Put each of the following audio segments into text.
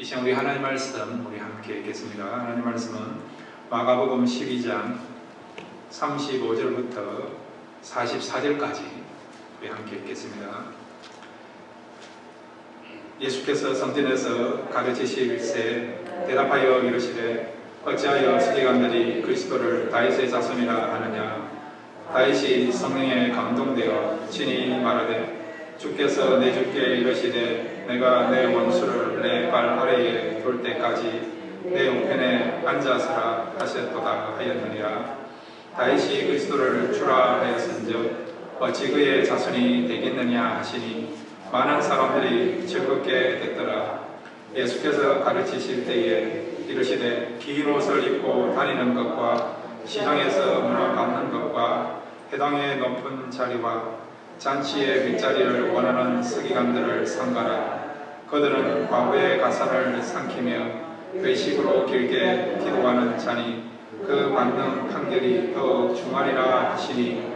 이 시간 우리 하나님 말씀 우리 함께 읽겠습니다. 하나님 말씀은 마가복음 12장 35절부터 44절까지 우리 함께 읽겠습니다. 예수께서 성전에서 가르치실새 대답하여 이르시되 어찌하여 서기관들이 그리스도를 다윗의 자손이라 하느냐. 다윗이 성령에 감동되어 친히 말하되 주께서 내 주께 이르시되 내가 내 원수를 내 발 아래에 둘 때까지 내 우편에 앉아서라 하셨도다 하였느니라. 다윗이 그리스도를 주라 하였은즉 어찌 그의 자손이 되겠느냐 하시니 많은 사람들이 즐겁게 됐더라. 예수께서 가르치실 때에 이르시되 긴 옷을 입고 다니는 것과 시장에서 문화 받는 것과 회당의 높은 자리와 잔치의 윗자리를 원하는 서기관들을 삼가라. 그들은 과부의 가산을 삼키며 외식으로 길게 기도하는 자니 그 받는 판결이 더욱 중하리라 하시니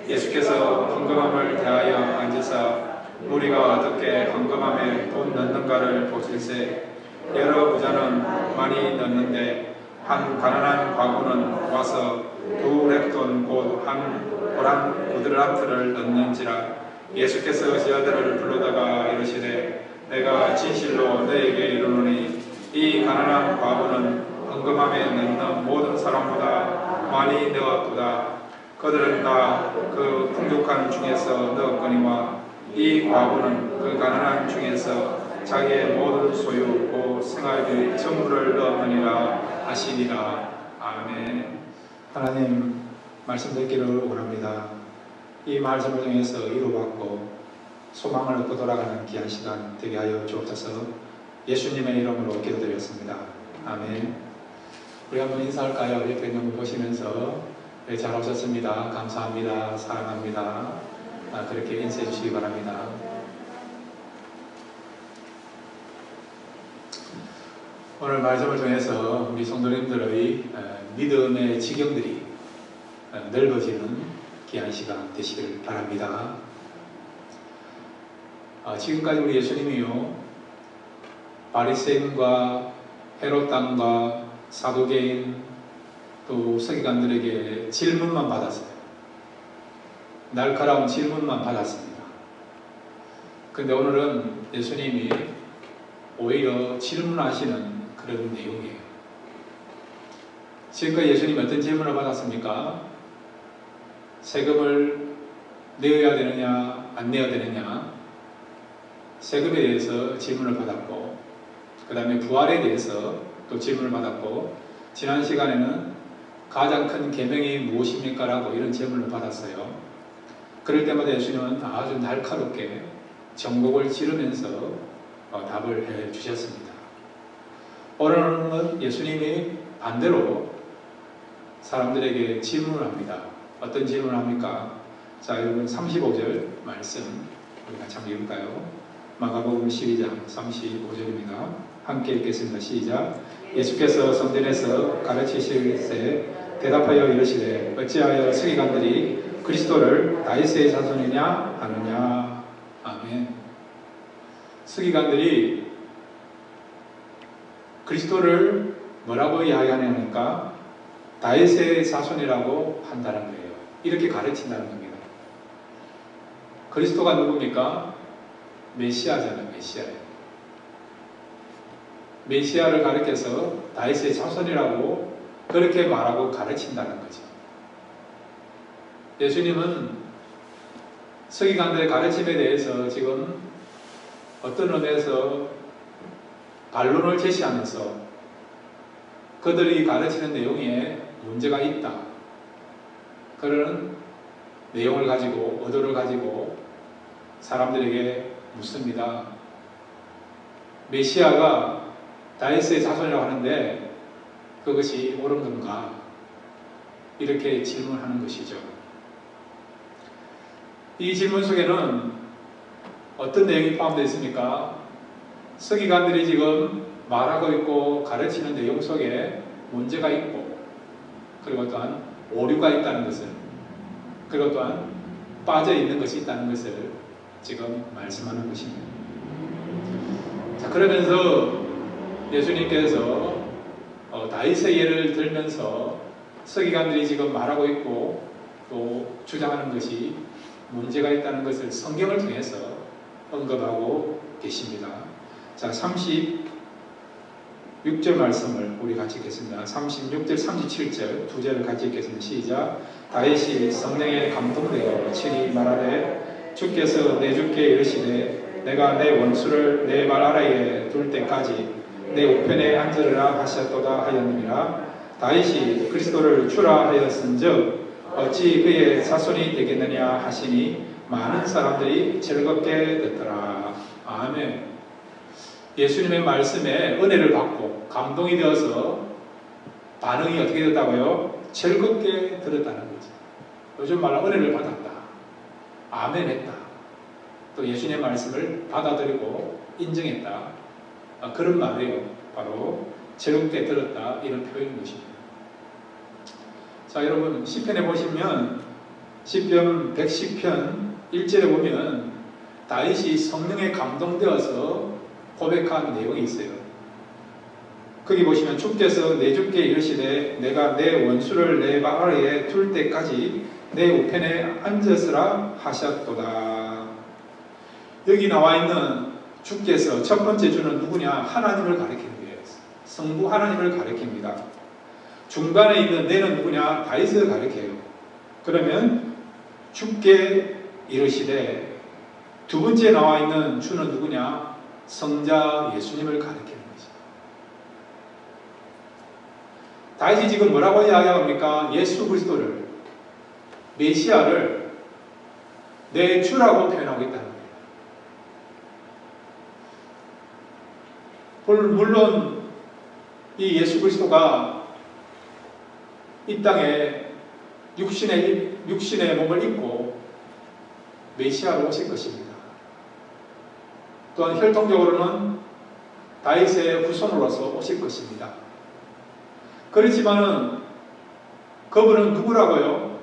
예수께서 헌금함을 대하여 앉으사 무리가 어떻게 헌금함에 돈 넣는가를 보실세 여러 부자는 많이 넣는데 한 가난한 과부는 와서 두 렙돈 곧 한 보란 구들란트를 넣는지라. 예수께서 저들을 불러다가 이르시되 내가 진실로 너에게 이르노니 이 가난한 과부는 헌금함에 넣는 모든 사람보다 많이 넣었도다. 그들은 다 그 풍족한 중에서 넣었거니와 이 과부는 그 가난한 중에서 자기의 모든 소유 곧 생활비의 전부를 넣었느니라 하시니라. 아멘. 하나님 말씀 듣기를 원합니다. 이 말씀을 통해서 위로받고 소망을 얻고 돌아가는 귀한 시간 되게 하여 주옵소서. 예수님의 이름으로 기도드렸습니다. 아멘. 우리 한번 인사할까요? 옆에 있는 분 보시면서 네, 잘 오셨습니다. 감사합니다. 사랑합니다. 그렇게 인사해 주시기 바랍니다. 오늘 말씀을 통해서 우리 성도님들의 믿음의 지경들이 넓어지는 귀한 시간 되시길 바랍니다. 지금까지 우리 예수님이요 바리새인과 헤롯 당과 사두개인 또 서기관들에게 질문만 받았어요. 날카로운 질문만 받았습니다. 그런데 오늘은 예수님이 오히려 질문하시는 그런 내용이에요. 지금까지 예수님이 어떤 질문을 받았습니까? 세금을 내어야 되느냐 안 내어야 되느냐, 세금에 대해서 질문을 받았고, 그 다음에 부활에 대해서 또 질문을 받았고, 지난 시간에는 가장 큰 계명이 무엇입니까? 라고 이런 질문을 받았어요. 그럴 때마다 예수님은 아주 날카롭게 정곡을 지르면서 답을 해 주셨습니다. 오늘은 예수님이 반대로 사람들에게 질문을 합니다. 어떤 질문을 합니까? 자, 여러분 35절 말씀 우리 같이 한번 읽을까요? 마가복음 12장 35절입니다. 함께 읽겠습니다. 시작. 예수께서 성전에서 가르치실새 대답하여 이르시되 어찌하여 서기관들이 그리스도를 다윗의 자손이냐 하느냐. 아멘. 서기관들이 그리스도를 뭐라고 이야기하냐니까 다윗의 자손이라고 한다는 거예요. 이렇게 가르친다는 겁니다. 그리스도가 누굽니까? 메시아잖아요. 메시아를 가리켜서 다윗의 자손이라고 그렇게 말하고 가르친다는 거죠. 예수님은 서기관들의 가르침에 대해서 지금 어떤 의미에서 반론을 제시하면서 그들이 가르치는 내용에 문제가 있다, 그런 내용을 가지고 의도를 가지고 사람들에게 묻습니다. 메시아가 다윗의 자손이라고 하는데 그것이 옳은 건가? 이렇게 질문하는 것이죠. 이 질문 속에는 어떤 내용이 포함되어 있습니까? 서기관들이 지금 말하고 있고 가르치는 내용 속에 문제가 있고, 그리고 또한 오류가 있다는 것을, 그리고 또한 빠져 있는 것이 있다는 것을 지금 말씀하는 것입니다. 자, 그러면서 예수님께서 다윗의 예를 들면서 서기관들이 지금 말하고 있고 또 주장하는 것이 문제가 있다는 것을 성경을 통해서 언급하고 계십니다. 자, 36절 말씀을 우리 같이 읽겠습니다. 36절, 37절 두 절을 같이 읽겠습니다. 시작. 다윗이 성령에 감동되어 친히 말하되 주께서 내 주께 이르시되 내가 내 원수를 내 발 아래에 둘 때까지 내 우편에 앉으리라 하셨도다 하였느니라. 다윗이 그리스도를 주라 하였은즉 어찌 그의 자손이 되겠느냐 하시니 많은 사람들이 즐겁게 듣더라. 아멘. 예수님의 말씀에 은혜를 받고 감동이 되어서 반응이 어떻게 됐다고요? 즐겁게 들었다는 거죠. 요즘 말로 은혜를 받았다. 아멘 했다. 또 예수님의 말씀을 받아들이고 인정했다. 그런 말이에요. 바로 즐겁게 들었다. 이런 표현인 것입니다. 자, 여러분 시편에 보시면 시편 110편 1절에 보면 다윗이 성령에 감동되어서 고백한 내용이 있어요. 거기 보시면 주께서 내 주께 이르시되 내가 내 원수를 내 발 아래에 둘 때까지 내 우편에 앉으시라 하셨도다. 여기 나와 있는 주께서 첫 번째 주는 누구냐? 하나님을 가리키는 거예요. 성부 하나님을 가리킵니다. 중간에 있는 내는 누구냐? 다윗을 가리켜요. 그러면 주께 이르시되 두 번째 나와 있는 주는 누구냐? 성자 예수님을 가리키는 거죠. 다윗이 지금 뭐라고 이야기합니까? 예수 그리스도를, 메시아를 내 주라고 표현하고 있다는 거예요. 물론 이 예수 그리스도가 이 땅에 육신의 몸을 입고 메시아로 오실 것입니다. 또한 혈통적으로는 다윗의 후손으로서 오실 것입니다. 그렇지만은 그분은 누구라고요?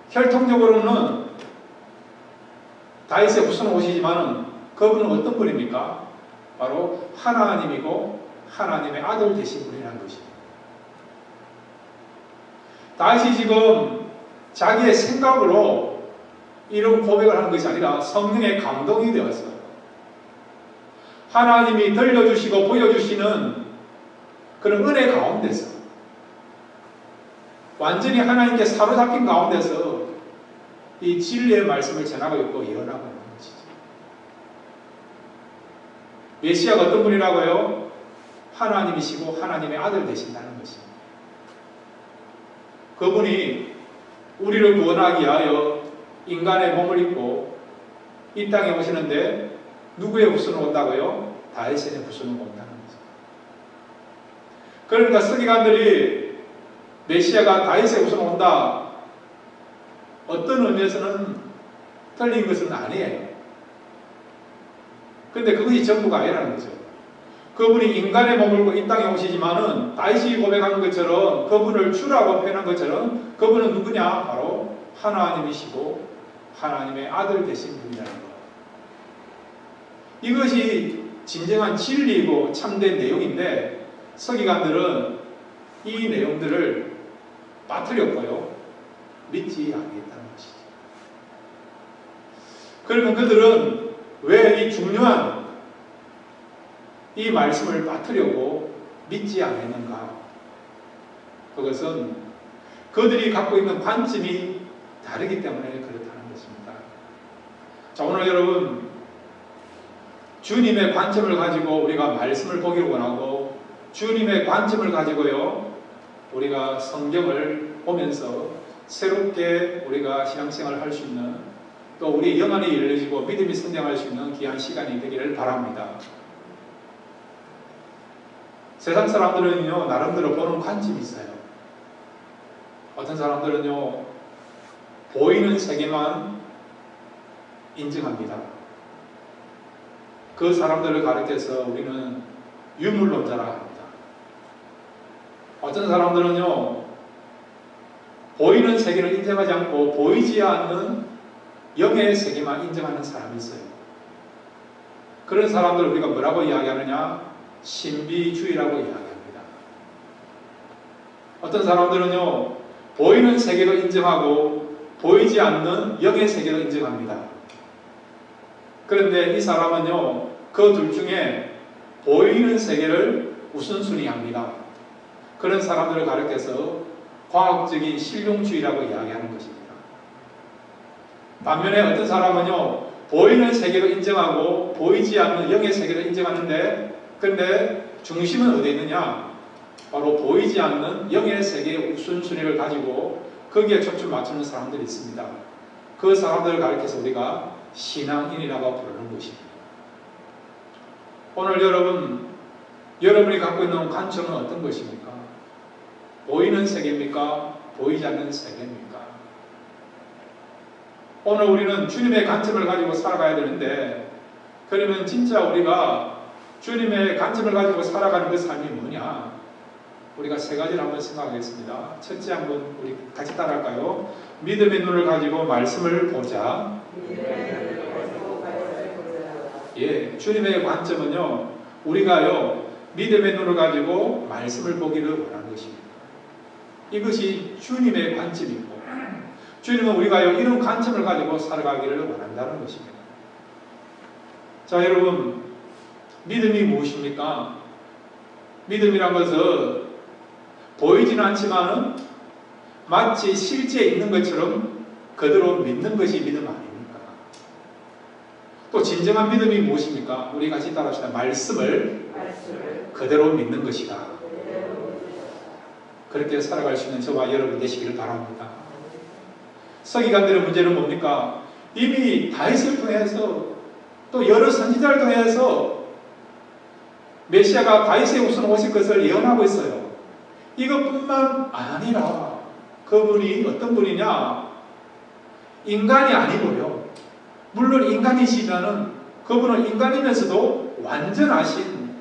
혈통적으로는 다윗의 후손으로 오시지만은 그분은 어떤 분입니까? 바로 하나님이고 하나님의 아들 되신 분이라는 것입니다. 다윗이 지금 자기의 생각으로 이런 고백을 하는 것이 아니라 성령의 감동이 되어서 하나님이 들려주시고 보여주시는 그런 은혜 가운데서 완전히 하나님께 사로잡힌 가운데서 이 진리의 말씀을 전하고 있고 일어나고 있는 것이죠. 메시아가 어떤 분이라고요? 하나님이시고 하나님의 아들 되신다는 것입니다. 그분이 우리를 구원하기 위하여 인간의 몸을 입고 이 땅에 오시는데 누구의 후손으로 온다고요? 다윗의 후손으로 온다는 거죠. 그러니까 서기관들이 메시아가 다윗의 후손으로 온다, 어떤 의미에서는 틀린 것은 아니에요. 근데 그것이 전부가 아니라는 거죠. 그분이 인간의 몸을 입고 이 땅에 오시지만은 다윗이 고백하는 것처럼 그분을 주라고 표현한 것처럼 그분은 누구냐? 바로 하나님이시고 하나님의 아들 되신 분이라는 것. 이것이 진정한 진리이고 참된 내용인데 서기관들은 이 내용들을 빠뜨렸고요. 믿지 않겠다는 것이죠. 그러면 그들은 왜 이 중요한 이 말씀을 빠뜨리고 믿지 않았는가? 그것은 그들이 갖고 있는 관점이 다르기 때문에 그렇다는 것입니다. 자, 오늘 여러분 주님의 관점을 가지고 우리가 말씀을 보기를 원하고 주님의 관점을 가지고요 우리가 성경을 보면서 새롭게 우리가 신앙생활을 할 수 있는 또 우리 영안이 열려지고 믿음이 성장할 수 있는 귀한 시간이 되기를 바랍니다. 세상 사람들은요 나름대로 보는 관점이 있어요. 어떤 사람들은요 보이는 세계만 인정합니다. 그 사람들을 가리켜서 우리는 유물론자라 합니다. 어떤 사람들은요 보이는 세계를 인정하지 않고 보이지 않는 영의 세계만 인정하는 사람이 있어요. 그런 사람들을 우리가 뭐라고 이야기하느냐? 신비주의라고 이야기합니다. 어떤 사람들은요, 보이는 세계도 인정하고 보이지 않는 영의 세계도 인정합니다. 그런데 이 사람은요, 그 둘 중에 보이는 세계를 우선순위합니다. 그런 사람들을 가리켜서 과학적인 실용주의라고 이야기하는 것입니다. 반면에 어떤 사람은요, 보이는 세계도 인정하고 보이지 않는 영의 세계도 인정하는데, 그런데 중심은 어디에 있느냐? 바로 보이지 않는 영의 세계의 우선순위를 가지고 거기에 초점 맞추는 사람들이 있습니다. 그 사람들을 가리켜서 우리가 신앙인이라고 부르는 것입니다. 오늘 여러분이 갖고 있는 관점은 어떤 것입니까? 보이는 세계입니까? 보이지 않는 세계입니까? 오늘 우리는 주님의 관점을 가지고 살아가야 되는데, 그러면 진짜 우리가 주님의 관점을 가지고 살아가는 그 삶이 뭐냐? 우리가 세 가지를 한번 생각하겠습니다. 첫째, 한번 우리 같이 따라할까요? 믿음의 눈을 가지고 말씀을 보자. 예, 주님의 관점은요, 우리가요, 믿음의 눈을 가지고 말씀을 보기를 원하는 것입니다. 이것이 주님의 관점이고, 주님은 우리가요, 이런 관점을 가지고 살아가기를 원한다는 것입니다. 자, 여러분, 믿음이 무엇입니까? 믿음이란 것은 보이지는 않지만은 마치 실제 있는 것처럼 그대로 믿는 것이 믿음 아닙니까? 또 진정한 믿음이 무엇입니까? 우리 같이 따라합시다. 말씀을 그대로 믿는 것이다. 그렇게 살아갈 수 있는 저와 여러분 되시기를 바랍니다. 서기관들의 문제는 뭡니까? 이미 다윗을 통해서 또 여러 선지자를 통해서 메시아가 다윗의 우선 오실 것을 예언하고 있어요. 이것뿐만 아니라 그분이 어떤 분이냐? 인간이 아니고요. 물론 인간이시면은 그분은 인간이면서도 완전하신,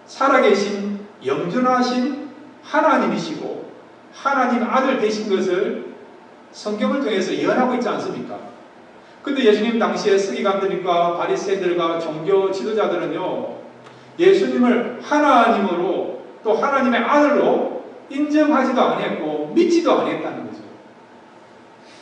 살아계신, 영존하신 하나님이시고 하나님 아들 되신 것을 성경을 통해서 예언하고 있지 않습니까? 근데 예수님 당시에 서기관들과 바리새인들과 종교 지도자들은요, 예수님을 하나님으로 또 하나님의 아들로 인정하지도 아니했고 믿지도 아니했다는 거죠.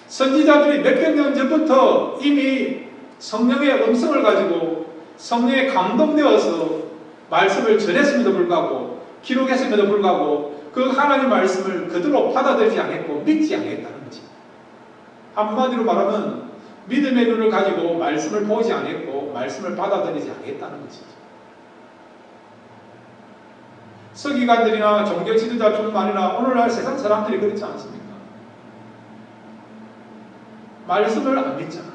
선지자들이 몇백 년 전부터 이미 성령의 음성을 가지고 성령에 감동되어서 말씀을 전했음에도 불구하고 기록했음에도 불구하고 그 하나님 말씀을 그대로 받아들이지 않았고 믿지 않았다는 거죠. 한마디로 말하면 믿음의 눈을 가지고 말씀을 보지 않았고 말씀을 받아들이지 않았다는 것이죠. 서기관들이나 종교 지도자뿐만 아니라 오늘날 세상 사람들이 그렇지 않습니까? 말씀을 안 믿잖아요.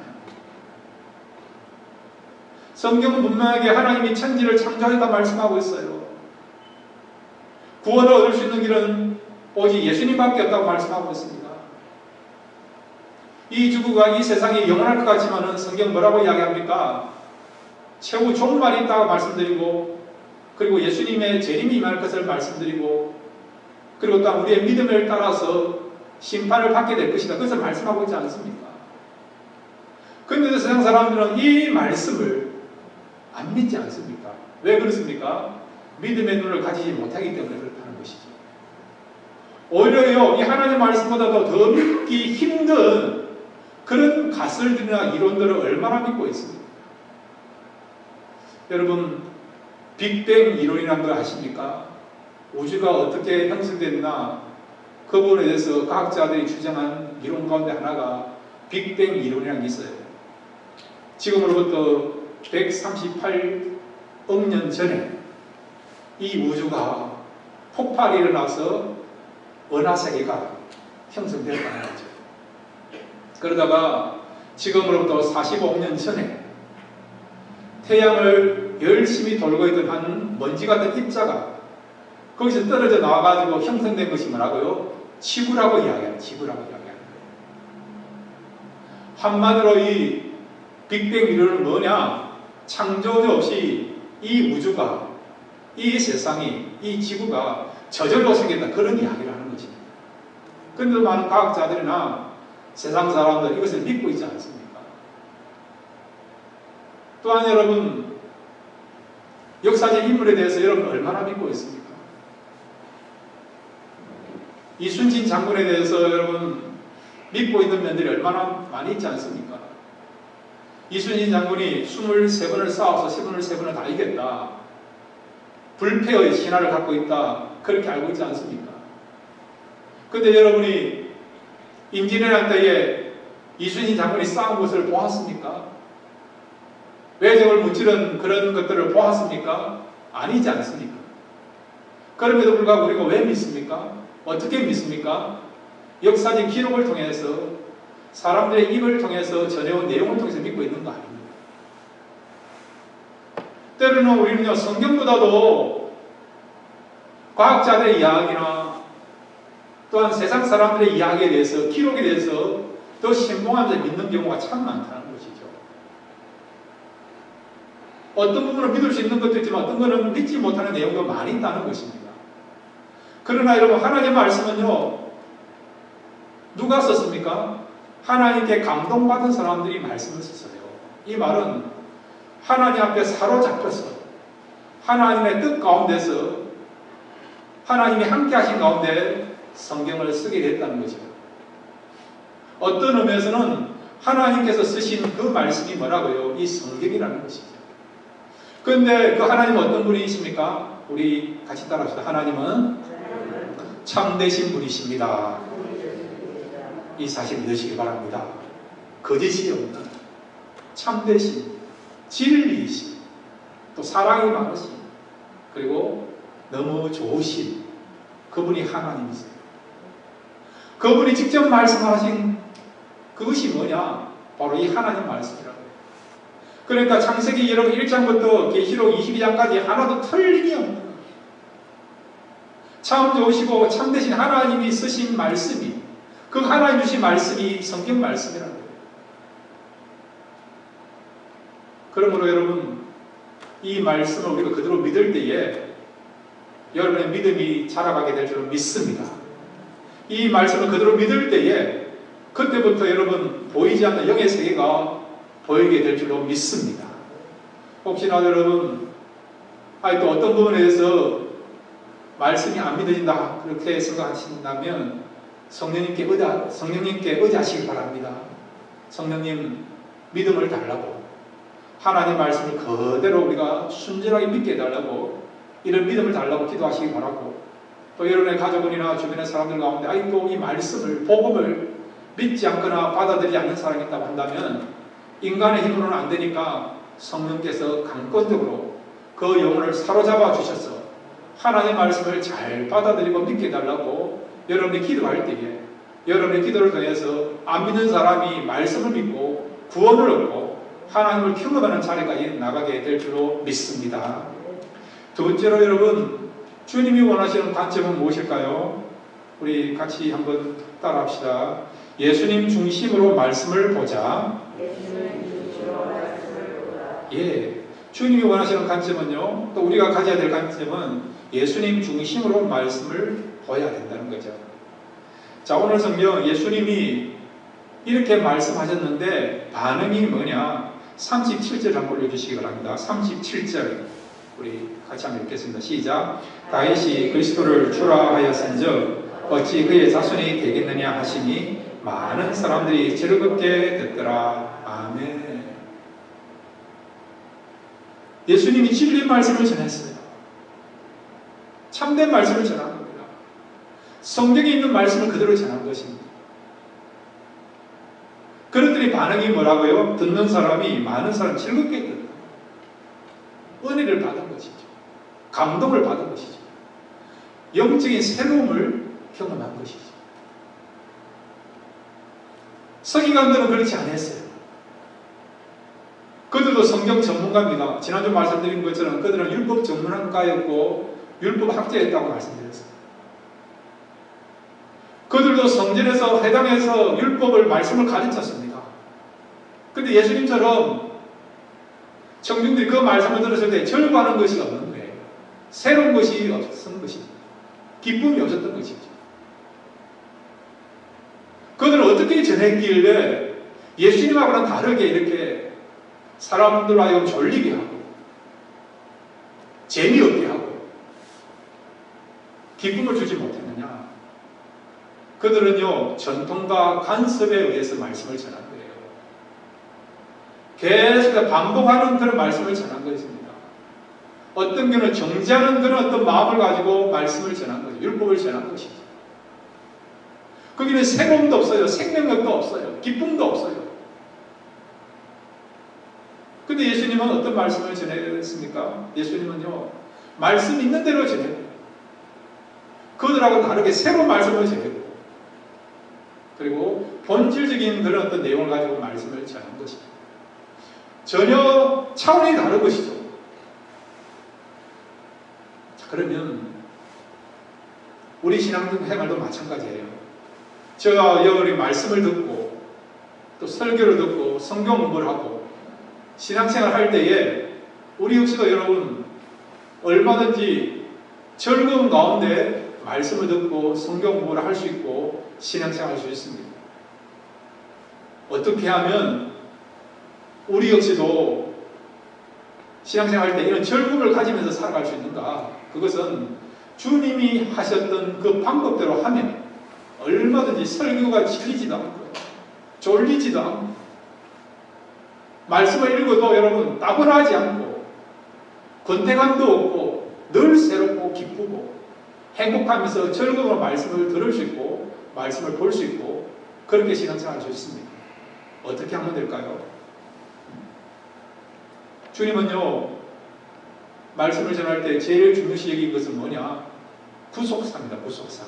성경은 분명하게 하나님이 천지를 창조하셨다 말씀하고 있어요. 구원을 얻을 수 있는 길은 오직 예수님밖에 없다고 말씀하고 있습니다. 이 지구가 이 세상이 영원할 것 같지만은 성경 뭐라고 이야기합니까? 최후 종말이 있다고 말씀드리고, 그리고 예수님의 재림이 임할 것을 말씀드리고, 그리고 또 우리의 믿음을 따라서 심판을 받게 될 것이다. 그것을 말씀하고 있지 않습니까? 그런데 세상 사람들은 이 말씀을 안 믿지 않습니까? 왜 그렇습니까? 믿음의 눈을 가지지 못하기 때문에 그렇다는 것이죠. 오히려요, 이 하나님 말씀보다도 더 믿기 힘든 그런 가설들이나 이론들을 얼마나 믿고 있습니까? 여러분, 빅뱅 이론이라는 걸 아십니까? 우주가 어떻게 형성됐나, 그 부분에 대해서 과학자들이 주장한 이론 가운데 하나가 빅뱅 이론이라는 게 있어요. 지금으로부터 138억 년 전에 이 우주가 폭발이 일어나서 은하세계가 형성되었다는 거죠. 그러다가 지금으로부터 45억 년 전에 태양을 열심히 돌고 있던 한 먼지 같은 입자가 거기서 떨어져 나와가지고 형성된 것이 뭐라고요? 지구라고 이야기합니다. 지구라고 이야기합니다. 한마디로 이 빅뱅 이론은 뭐냐? 창조주 없이 이 우주가, 이 세상이, 이 지구가 저절로 생겼다. 그런 이야기를 하는 것입니다. 그런데 많은 과학자들이나 세상 사람들 이것을 믿고 있지 않습니까? 또한 여러분, 역사적 인물에 대해서 여러분 얼마나 믿고 있습니까? 이순신 장군에 대해서 여러분 믿고 있는 면들이 얼마나 많이 있지 않습니까? 이순신 장군이 23번을 싸워서 23번을 다 이겼다. 불패의 신화를 갖고 있다. 그렇게 알고 있지 않습니까? 근데 여러분이 임진왜란 때에 이순신 장군이 싸운 것을 보았습니까? 외적을 무찌른 그런 것들을 보았습니까? 아니지 않습니까? 그럼에도 불구하고 우리가 왜 믿습니까? 어떻게 믿습니까? 역사적 기록을 통해서 사람들의 입을 통해서 전해온 내용을 통해서 믿고 있는 거 아닙니다. 때로는 우리는요, 성경보다도 과학자들의 이야기나 또한 세상 사람들의 이야기에 대해서, 기록에 대해서 더 신봉하면서 믿는 경우가 참 많다는 것이죠. 어떤 부분은 믿을 수 있는 것도 있지만 어떤 것은 믿지 못하는 내용도 많이 있다는 것입니다. 그러나 여러분, 하나님의 말씀은요, 누가 썼습니까? 하나님께 감동받은 사람들이 말씀을 썼어요. 이 말은 하나님 앞에 사로잡혀서 하나님의 뜻 가운데서 하나님이 함께 하신 가운데 성경을 쓰게 됐다는 거죠. 어떤 의미에서는 하나님께서 쓰신 그 말씀이 뭐라고요? 이 성경이라는 것이죠. 그런데 그 하나님은 어떤 분이십니까? 우리 같이 따라합시다. 하나님은 참되신 분이십니다. 이 사실 믿으시기 바랍니다. 거짓이 없는 참되신, 진리이신, 또 사랑이 많으신, 그리고 너무 좋으신 그분이 하나님이세요. 그분이 직접 말씀하신 그것이 뭐냐? 바로 이 하나님 말씀이라고 해요. 그러니까 창세기 여러분 1장부터 계시록 22장까지 하나도 틀림이 없는, 참 좋으시고 참되신 하나님이 쓰신 말씀이, 그 하나님 주신 말씀이 성경 말씀이라는 거예요. 그러므로 여러분, 이 말씀을 우리가 그대로 믿을 때에 여러분의 믿음이 자라가게 될 줄로 믿습니다. 이 말씀을 그대로 믿을 때에 그때부터 여러분 보이지 않는 영의 세계가 보이게 될 줄로 믿습니다. 혹시나 여러분 또 어떤 부분에 대해서 말씀이 안 믿어진다 그렇게 생각하신다면 성령님께 의지하시기 바랍니다. 성령님 믿음을 달라고, 하나님 말씀을 그대로 우리가 순전하게 믿게 해달라고, 이런 믿음을 달라고 기도하시기 바라고, 또 여러분의 가족이나 주변의 사람들 가운데 또 이 말씀을, 복음을 믿지 않거나 받아들이지 않는 사람이 있다고 한다면 인간의 힘으로는 안 되니까 성령께서 강권적으로 그 영혼을 사로잡아 주셔서 하나님의 말씀을 잘 받아들이고 믿게 해달라고 여러분이 기도할 때에 여러분의 기도를 통해서 안 믿는 사람이 말씀을 믿고 구원을 얻고 하나님을 경험하는 자리까지 나가게 될 줄로 믿습니다. 두 번째로 여러분, 주님이 원하시는 관점은 무엇일까요? 우리 같이 한번 따라합시다. 예수님 중심으로 말씀을 보자. 예, 주님이 원하시는 관점은요, 또 우리가 가져야 될 관점은 예수님 중심으로 말씀을 보아야 된다는 거죠. 자, 오늘 성경 예수님이 이렇게 말씀하셨는데 반응이 뭐냐? 37절 한번 올려주시기 바랍니다. 37절 우리 같이 한번 읽겠습니다. 시작. 다윗이 그리스도를 주라 하였은즉 어찌 그의 자손이 되겠느냐 하시니 많은 사람들이 즐겁게 듣더라. 아멘. 예수님이 진리의 말씀을 전했어요. 참된 말씀을 전한 겁니다. 성경에 있는 말씀을 그대로 전한 것입니다. 그랬더니 반응이 뭐라고요? 듣는 사람이, 많은 사람이 즐겁게 듣는, 은혜를 받은 것이죠. 감동을 받은 것이죠. 영적인 새로움을 경험한 것이죠. 서기관들은 그렇지 않았어요. 그들도 성경 전문가입니다. 지난주 말씀드린 것처럼 그들은 율법 전문가였고 율법 학자였다고 말씀드렸어요. 그들도 성전에서 회당에서 율법을 말씀을 가르쳤습니다. 그런데 예수님처럼 청중들이 그 말씀을 들었을 때 절구하는 것이 없는 거예요. 새로운 것이 없었던 것입니다. 기쁨이 없었던 것이죠. 그들은 어떻게 전했길래 예수님하고는 다르게 이렇게 사람들로 하여금 졸리게 하고 재미없게 하고 기쁨을 주지 못했느냐? 그들은요, 전통과 간섭에 의해서 말씀을 전한 거예요. 계속 반복하는 그런 말씀을 전한 것입니다. 어떤 경우는 정죄하는 그런 어떤 마음을 가지고 말씀을 전한 거죠. 율법을 전한 것이죠. 거기는 새로움도 없어요. 생명력도 없어요. 기쁨도 없어요. 근데 예수님은 어떤 말씀을 전했습니까? 예수님은요, 말씀 있는 대로 전했고, 그들하고는 다르게 새로운 말씀을 전했고, 그리고 본질적인 그런 어떤 내용을 가지고 말씀을 전한 것입니다. 전혀 차원이 다른 것이죠. 자, 그러면 우리 신앙생활도 마찬가지예요. 저와 여러분이 말씀을 듣고 또 설교를 듣고 성경 공부를 하고 신앙생활 할 때에 우리 역시도 여러분 얼마든지 즐거운 가운데 말씀을 듣고 성경 공부를 할 수 있고 신앙생활 할 수 있습니다. 어떻게 하면 우리 역시도 신앙생활 할 때 이런 즐거움을 가지면서 살아갈 수 있는가? 그것은 주님이 하셨던 그 방법대로 하면 얼마든지 설교가 질리지도 않고 졸리지도 않고 말씀을 읽어도 여러분 따분하지 않고 권태감도 없고 늘 새롭고 기쁘고 행복하면서 즐거운 말씀을 들을 수 있고 말씀을 볼 수 있고 그렇게 신앙생활 할 수 있습니다. 어떻게 하면 될까요? 주님은요, 말씀을 전할 때 제일 중요시 여긴 것은 뭐냐? 구속사입니다. 구속사.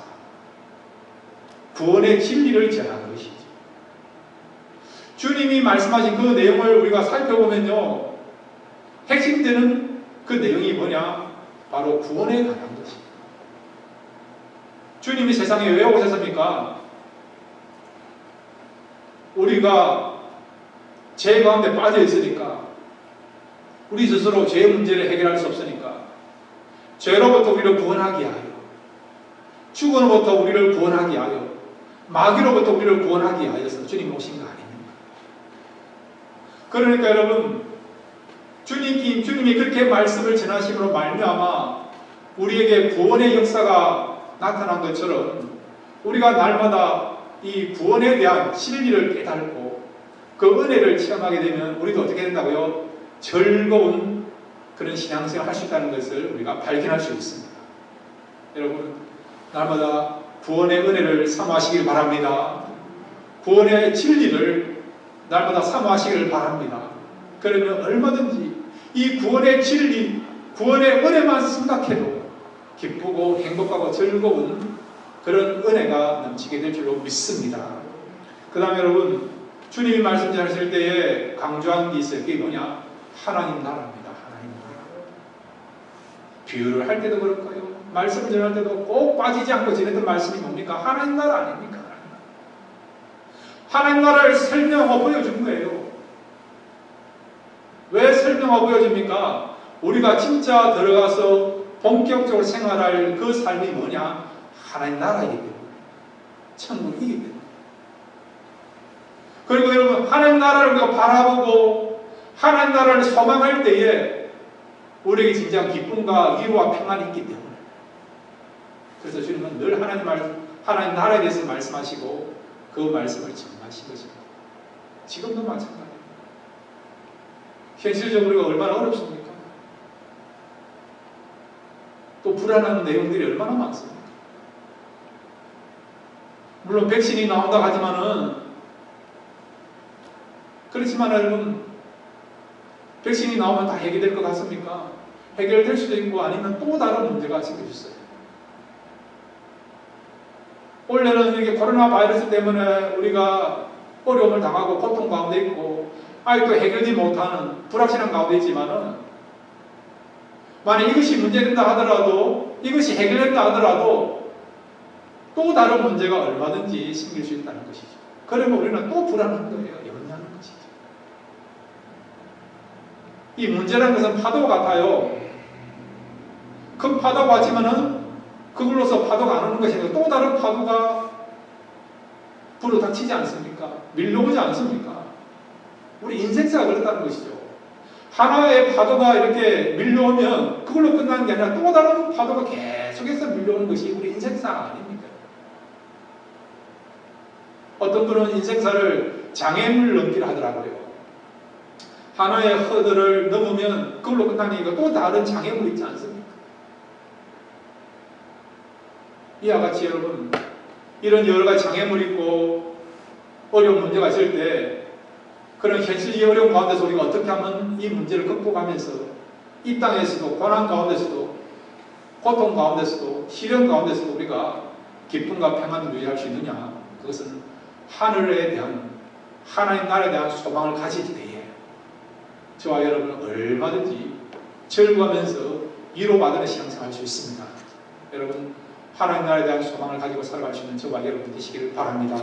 구원의 진리를 전하는 것이죠. 주님이 말씀하신 그 내용을 우리가 살펴보면요, 핵심되는 그 내용이 뭐냐? 바로 구원에 관한 것입니다. 주님이 세상에 왜 오셨습니까? 우리가 죄 가운데 빠져 있으니까, 우리 스스로 죄의 문제를 해결할 수 없으니까 죄로부터 우리를 구원하기 위하여, 죽음으로부터 우리를 구원하기 위하여, 마귀로부터 우리를 구원하기 위하여서 주님이 오신 거 아닙니까? 그러니까 여러분, 주님이 그렇게 말씀을 전하심으로 말미암아 우리에게 구원의 역사가 나타난 것처럼 우리가 날마다 이 구원에 대한 진리를 깨닫고 그 은혜를 체험하게 되면 우리도 어떻게 된다고요? 즐거운 그런 신앙생활을 할 수 있다는 것을 우리가 발견할 수 있습니다. 여러분, 날마다 구원의 은혜를 사모하시길 바랍니다. 구원의 진리를 날마다 사모하시길 바랍니다. 그러면 얼마든지 이 구원의 진리, 구원의 은혜만 생각해도 기쁘고 행복하고 즐거운 그런 은혜가 넘치게 될 줄로 믿습니다. 그 다음에 여러분, 주님이 말씀 전하실 때에 강조한 게 있어요. 그게 뭐냐? 하나님 나라입니다. 하나님 나라. 비유를 할 때도 그럴까요? 말씀을 전할 때도 꼭 빠지지 않고 전했던 말씀이 뭡니까? 하나님 나라 아닙니까? 하나님 나라를 설명하고 보여준 거예요. 왜 설명하고 보여줍니까? 우리가 진짜 들어가서 본격적으로 생활할 그 삶이 뭐냐? 하나님 나라이기 때문에. 천국이기 때문에. 그리고 여러분, 하나님 나라를 우리가 바라보고 하나님 나라를 소망할 때에 우리에게 진정한 기쁨과 위로와 평안이 있기 때문에. 그래서 주님은 늘 하나님 나라에 대해서 말씀하시고 그 말씀을 전하신 것입니다. 지금도 마찬가지입니다. 현실적으로 우리가 얼마나 어렵습니까? 또 불안한 내용들이 얼마나 많습니까? 물론 백신이 나온다고 그렇지만 여러분, 백신이 나오면 다 해결될 것 같습니까? 해결될 수도 있고 아니면 또 다른 문제가 생길 수 있어요. 원래는 이게 코로나 바이러스 때문에 우리가 어려움을 당하고 고통 가운데 있고 아직도 해결되지 못하는 불확실한 가운데 있지만은, 만약 이것이 문제된다 하더라도, 이것이 해결된다 하더라도 또 다른 문제가 얼마든지 생길 수 있다는 것이죠. 그러면 우리는 또 불안한 거예요. 염려하는 것이죠. 이 문제라는 것은 파도 같아요. 큰 파도가 왔지만은 그걸로서 파도가 안 오는 것이 아니라 또 다른 파도가 불어닥치지 않습니까? 밀려오지 않습니까? 우리 인생사가 그렇다는 것이죠. 하나의 파도가 이렇게 밀려오면 그걸로 끝나는 게 아니라 또 다른 파도가 계속해서 밀려오는 것이 우리 인생사 아닙니까? 어떤 분은 인생사를 장애물 넘기라 하더라고요. 하나의 허들을 넘으면 그걸로 끝나니까 또 다른 장애물이 있지 않습니까? 이와 같이 여러분, 이런 여러 가지 장애물이 있고 어려운 문제가 있을 때 그런 현실이 어려운 가운데서 우리가 어떻게 하면 이 문제를 극복하면서 이 땅에서도 고난 가운데서도 고통 가운데서도 시련 가운데서도 우리가 기쁨과 평안을 유지할 수 있느냐, 그것은 하늘에 대한 하나님 나라에 대한 소망을 가질 때에 저와 여러분은 얼마든지 즐거워하면서 위로받는 신앙생활 할 수 있습니다. 여러분, 하나님 나라에 대한 소망을 가지고 살아갈 수 있는 저와 여러분 되시기를 바랍니다.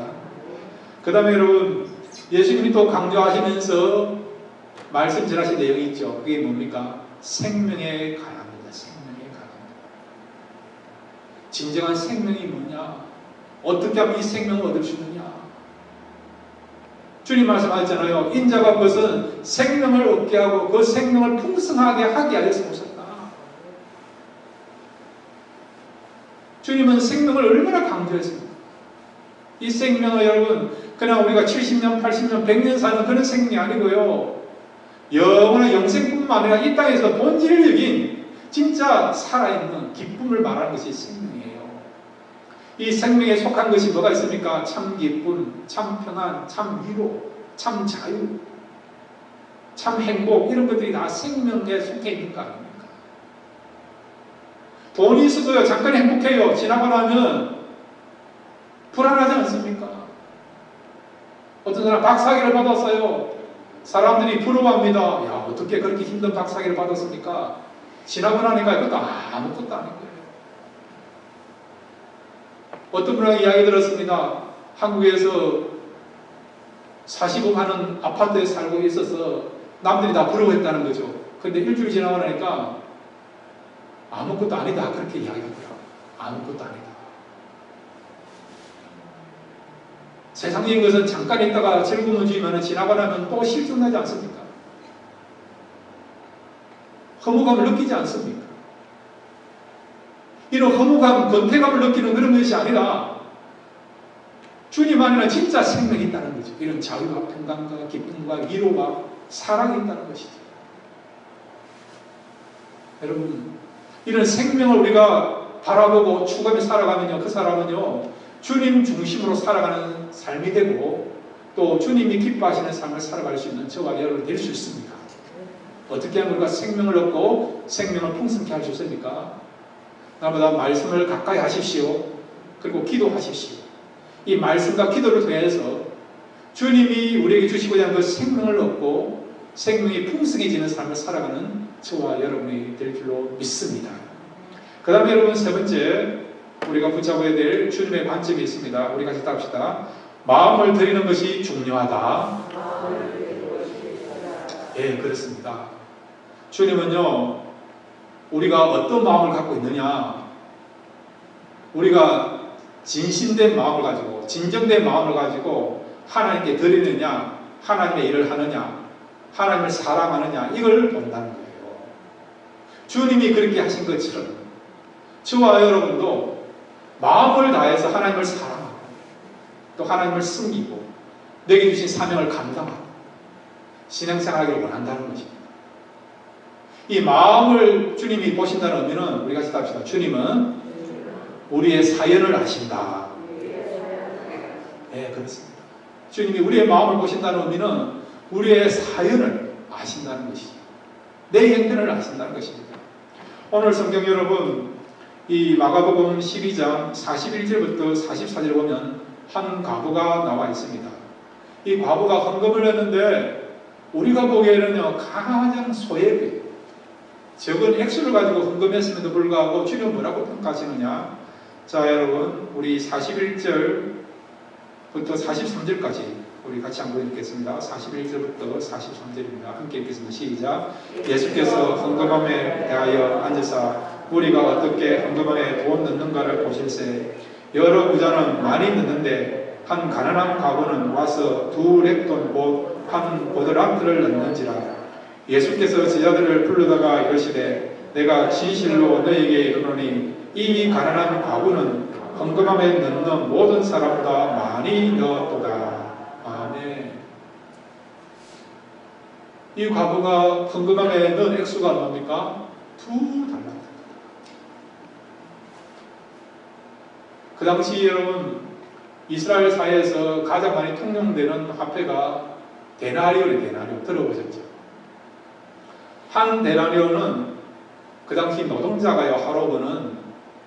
그 다음에 여러분, 예수님이 또 강조하시면서 말씀 전하신 내용이 있죠. 그게 뭡니까? 생명의 가람입니다. 생명의 가람. 진정한 생명이 뭐냐? 어떻게 하면 이 생명을 얻을 수 있느냐? 주님 말씀하셨잖아요. 인자가 그것은 생명을 얻게 하고 그 생명을 풍성하게 하게 하여서 오셨다. 주님은 생명을 얼마나 강조했습니까? 이 생명은 여러분 그냥 우리가 70년, 80년, 100년 사는 그런 생명이 아니고요. 영원한 영생뿐만 아니라 이 땅에서 본질적인 진짜 살아있는 기쁨을 말하는 것이 생명이에요. 이 생명에 속한 것이 뭐가 있습니까? 참 기쁨, 참 평안, 참 위로, 참 자유, 참 행복, 이런 것들이 다 생명에 속해 있는 거 아닙니까? 돈이 있어도요, 잠깐 행복해요. 지나고 나면 불안하지 않습니까? 어떤 사람 박사학위를 받았어요. 사람들이 부러워합니다. 야, 어떻게 그렇게 힘든 박사학위를 받았습니까? 지나고 나니까 그것도 아무것도 아닌 거예요. 어떤 분하고 이야기 들었습니다. 한국에서 45억 하는 아파트에 살고 있어서 남들이 다 부러워했다는 거죠. 근데 일주일 지나고 나니까 아무것도 아니다. 그렇게 이야기하더라고요. 아무것도 아니다. 세상적인 것은 잠깐 있다가 즐거움을 주면 지나고 나면 또 실증나지 않습니까? 허무감을 느끼지 않습니까? 이런 허무감, 권태감을 느끼는 그런 것이 아니라 주님 안에는 진짜 생명이 있다는 거죠. 이런 자유와 평강과 기쁨과 위로와 사랑이 있다는 것이죠. 여러분, 이런 생명을 우리가 바라보고 추구하며 살아가면요, 그 사람은요, 주님 중심으로 살아가는 삶이 되고 또 주님이 기뻐하시는 삶을 살아갈 수 있는 저와 여러분이 될 수 있습니다. 어떻게 하면 우리가 생명을 얻고 생명을 풍성케 할 수 있습니까? 나보다 말씀을 가까이 하십시오. 그리고 기도하십시오. 이 말씀과 기도를 통해서 주님이 우리에게 주시고자 하는 그 생명을 얻고 생명이 풍성해지는 삶을 살아가는 저와 여러분이 될 줄로 믿습니다. 그 다음에 여러분, 세 번째 우리가 붙잡아야 될 주님의 관점이 있습니다. 우리 같이 따릅시다. 마음을 드리는 것이 중요하다. 예, 그렇습니다. 주님은요, 우리가 어떤 마음을 갖고 있느냐, 우리가 진심된 마음을 가지고 진정된 마음을 가지고 하나님께 드리느냐, 하나님의 일을 하느냐, 하나님을 사랑하느냐, 이걸 본다는 거예요. 주님이 그렇게 하신 것처럼 저와 여러분도 마음을 다해서 하나님을 사랑하고 또 하나님을 섬기고 내게 주신 사명을 감당하고 신앙생활하기를 원한다는 것입니다. 이 마음을 주님이 보신다는 의미는 우리 같이 답시다. 주님은 우리의 사연을 아신다. 네, 그렇습니다. 주님이 우리의 마음을 보신다는 의미는 우리의 사연을 아신다는 것이죠. 내 형편을 아신다는 것입니다. 오늘 성경 여러분, 이 마가복음 12장 41절부터 44절 보면 한 과부가 나와 있습니다. 이 과부가 헌금을 했는데 우리가 보기에는요, 가장 소액의 적은 액수를 가지고 헌금했음에도 불구하고 주님은 뭐라고 평가하시느냐? 자, 여러분, 우리 41절부터 43절까지 우리 같이 한번 읽겠습니다. 41절부터 43절입니다. 함께 읽겠습니다. 시작. 예수께서 헌금함에 대하여 앉으사 우리가 어떻게 헌금함에 돈 넣는가를 보실세. 여러 부자는 많이 넣는데 한 가난한 과부는 와서 2 렙돈 곧 한 보드랑트를 넣는지라. 예수께서 제자들을 불러다가 이르시되 내가 진실로 너에게 이르노니 이 가난한 과부는 헌금함에 넣는 모든 사람보다 많이 넣었도다. 아멘. 이 과부가 헌금함에 넣은 액수가 뭡니까? 2달란트. 그 당시 여러분 이스라엘 사회에서 가장 많이 통용되는 화폐가 데나리온이 데나리온 들어보셨죠? 한 데나리온은 그 당시 노동자가요 하루 버는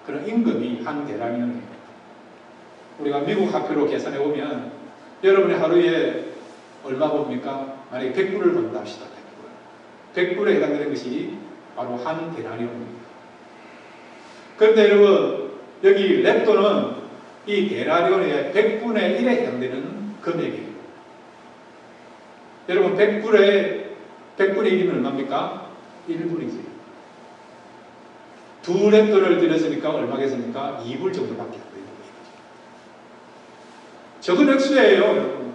그런 임금이 한 데나리온이에요. 우리가 미국 화폐로 계산해 보면 여러분이 하루에 얼마 봅니까? 만약에 100불을 번다 합시다. 100불. 100불에 해당되는 것이 바로 한 데나리온입니다. 그런데 여러분 여기 렙도는 이 데나리온의 100분의 1에 해당되는 금액이에요. 여러분 100분의 1이면 얼마입니까? 1분이지. 두 렙돈을 들였으니까 얼마겠습니까? 2불 정도밖에 안 되는 거죠. 적은 액수예요, 여러분.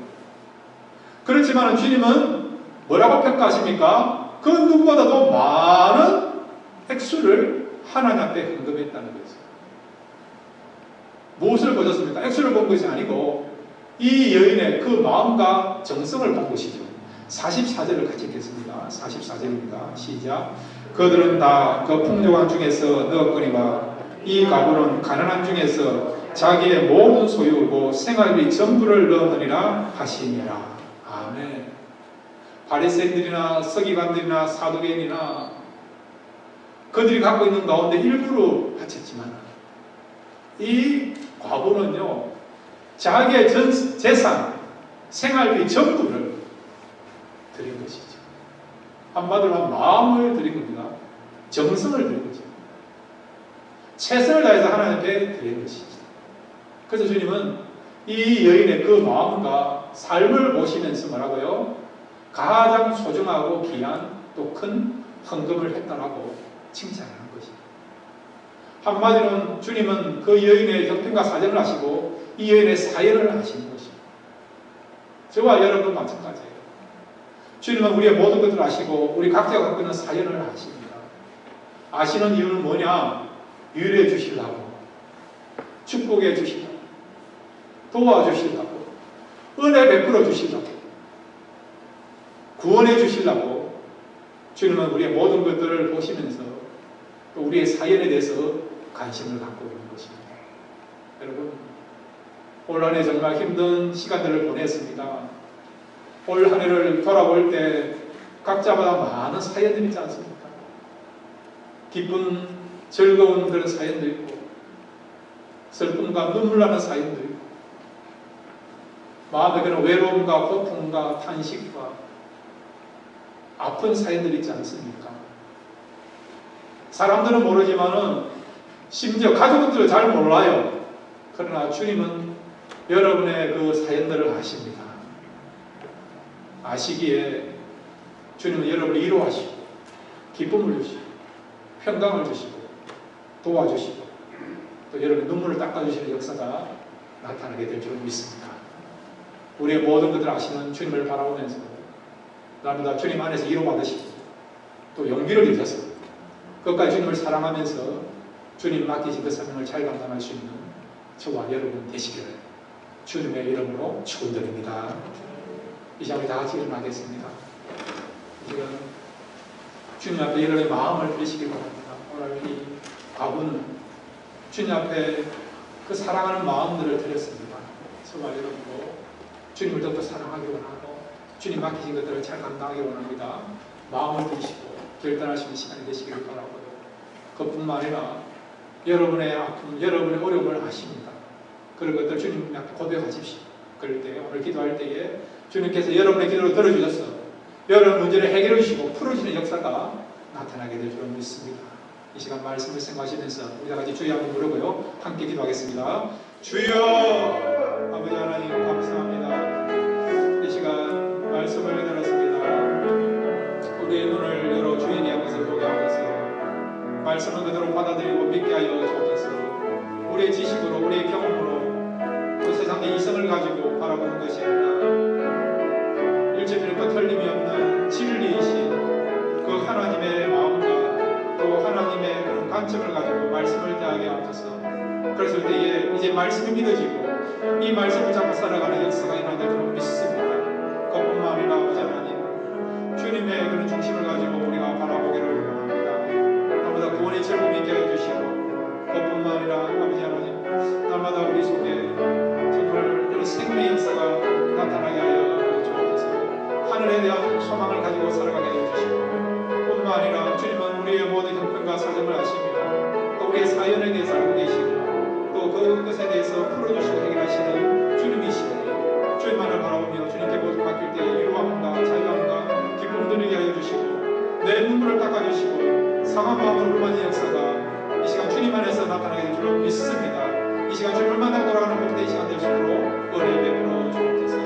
그렇지만 주님은 뭐라고 평가하십니까? 그 누구보다도 많은 액수를 하나님 앞에 헌금했다는 거죠. 무엇을 보셨습니까? 액수를 본 것이 아니고 이 여인의 그 마음과 정성을 본 것이죠. 44절을 같이 읽겠습니다. 44절입니다. 시작. 그들은 다 그 풍요한 중에서 넣었거니와 이 가부는 가난한 중에서 자기의 모든 소유고 생활비 전부를 넣느니라 하시니라. 아멘. 바리새인들이나 서기관들이나 사두개인이나 그들이 갖고 있는 가운데 일부로 바쳤지만 이 과부는요 자기의 전 재산 생활비 전부를 드린 것이죠. 한마디로 마음을 드린 겁니다. 정성을 드린 거죠. 최선을 다해서 하나님 앞에 드린 것이죠. 그래서 주님은 이 여인의 그 마음과 삶을 보시면서 뭐라고요? 가장 소중하고 귀한 또 큰 헌금을 했다라고 칭찬하는 것이죠. 한마디로는 주님은 그 여인의 형편과 사정을 아시고 이 여인의 사연을 아시는 것입니다. 저와 여러분 마찬가지예요. 주님은 우리의 모든 것을 아시고 우리 각자가 갖고 있는 사연을 아십니다. 아시는 이유는 뭐냐? 위로해 주시려고, 축복해 주시려고, 도와주시려고, 은혜 베풀어 주시려고, 구원해 주시려고 주님은 우리의 모든 것들을 보시면서 또 우리의 사연에 대해서 관심을 갖고 있는 것입니다. 여러분, 올 한 해 정말 힘든 시간들을 보냈습니다. 올 한 해를 돌아볼 때 각자마다 많은 사연들이 있지 않습니까? 기쁜, 즐거운 그런 사연도 있고 슬픔과 눈물 나는 사연도 있고 마음에 그런 외로움과 고통과 탄식과 아픈 사연들이 있지 않습니까? 사람들은 모르지만은 심지어 가족들은 잘 몰라요. 그러나 주님은 여러분의 그 사연들을 아십니다. 아시기에 주님은 여러분을 위로하시고 기쁨을 주시고 평강을 주시고 도와주시고 또 여러분의 눈물을 닦아주시는 역사가 나타나게 될 줄 믿습니다. 우리의 모든 것들을 아시는 주님을 바라보면서 날마다 주님 안에서 위로받으시고 또 용기를 주셔서 끝까지 주님을 사랑하면서 주님 맡기신 그 사명을 잘 감당할 수 있는 저와 여러분 되시기를 주님의 이름으로 축원드립니다. 이제 우리 다 같이 일어나겠습니다. 지금 주님 앞에 여러분의 마음을 드리시기 바랍니다. 오늘 이 과부는 주님 앞에 그 사랑하는 마음들을 드렸습니다. 저와 여러분도 주님을 더욱더 사랑하기 원하고 주님 맡기신 것들을 잘 감당하기 원합니다. 마음을 드리시고 결단하시는 시간이 되시기를 바라고요. 그뿐만 아니라 여러분의 아픔, 여러분의 어려움을 아십니다. 그런 것들 주님 앞에 고백하십시오. 그럴 때 오늘 기도할 때에 주님께서 여러분의 기도를 들어주셔서 여러분 문제를 해결해 주시고 풀어주시는 역사가 나타나게 될 줄 믿습니다. 이 시간 말씀을 생각하시면서 우리 다 같이 주여 한번 부르고요. 함께 기도하겠습니다. 주여 아버지 하나님 감사합니다. 이 시간 말씀을 들었습니다. 우리의 눈을 열어 주인의 것을 보게 하셔서 말씀을 그대로 받아들이고 믿게 하여 주옵소서. 우리의 지식으로 우리의 경험으로 그 세상의 이성을 가지고 바라보는 것이 아니라 일체적인 틀림이 없는 진리이신 관점을 가지고 말씀을 대하게 하옵소서. 그랬을 때에 이제 말씀이 믿어지고 이 말씀을 잡고 살아가는 역사가 일어나게 줄 믿습니다. 그뿐만 아니라 아버지 하나님, 주님의 그런 중심을 가지고 우리가 바라보기를 원합니다. 날마다 구원의 즐거움이 있게 해주시고, 그뿐만 아니라 아버지 하나님, 날마다 우리 속에 정말 이런 생명의 역사가 나타나게 하여 주옵소서. 하늘에 대한 소망을 가지고 살아가게 해주시고, 뿐만 아니라 주님은 우리의 모든 형편과 사정을 아시며 또 우리의 사연에 대해서 알고 계시고 또 그것에 대해서 풀어주시고 해결하시는 주님이시니 주님만을 바라보며 주님께 모두 맡길 때 위로함과 자유함과 기쁨 누리게 하여 주시고 내 눈물을 닦아주시고 상한 마음을 울만한 역사가 이 시간 주님 안에서 나타나게 될 줄로 믿습니다. 이 시간 주님을 만나고 돌아가는 복된 시간 될 수 있도록 은혜 베풀어 주옵소서.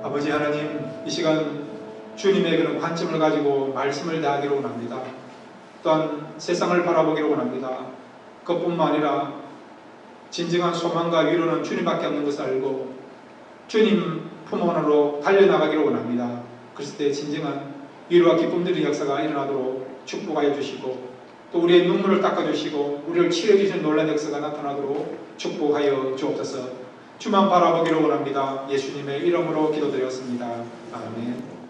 아버지 하나님, 이 시간 주님의 그런 관점을 가지고 말씀을 대하기로 원합니다. 또한 세상을 바라보기로 원합니다. 그것뿐만 아니라 진정한 소망과 위로는 주님밖에 없는 것을 알고 주님 품 안으로 달려나가기로 원합니다. 그랬을 때 진정한 위로와 기쁨들의 역사가 일어나도록 축복하여 주시고 또 우리의 눈물을 닦아주시고 우리를 치료해주시는 놀라운 역사가 나타나도록 축복하여 주옵소서. 주만 바라보기로 원합니다. 예수님의 이름으로 기도드렸습니다. 아멘.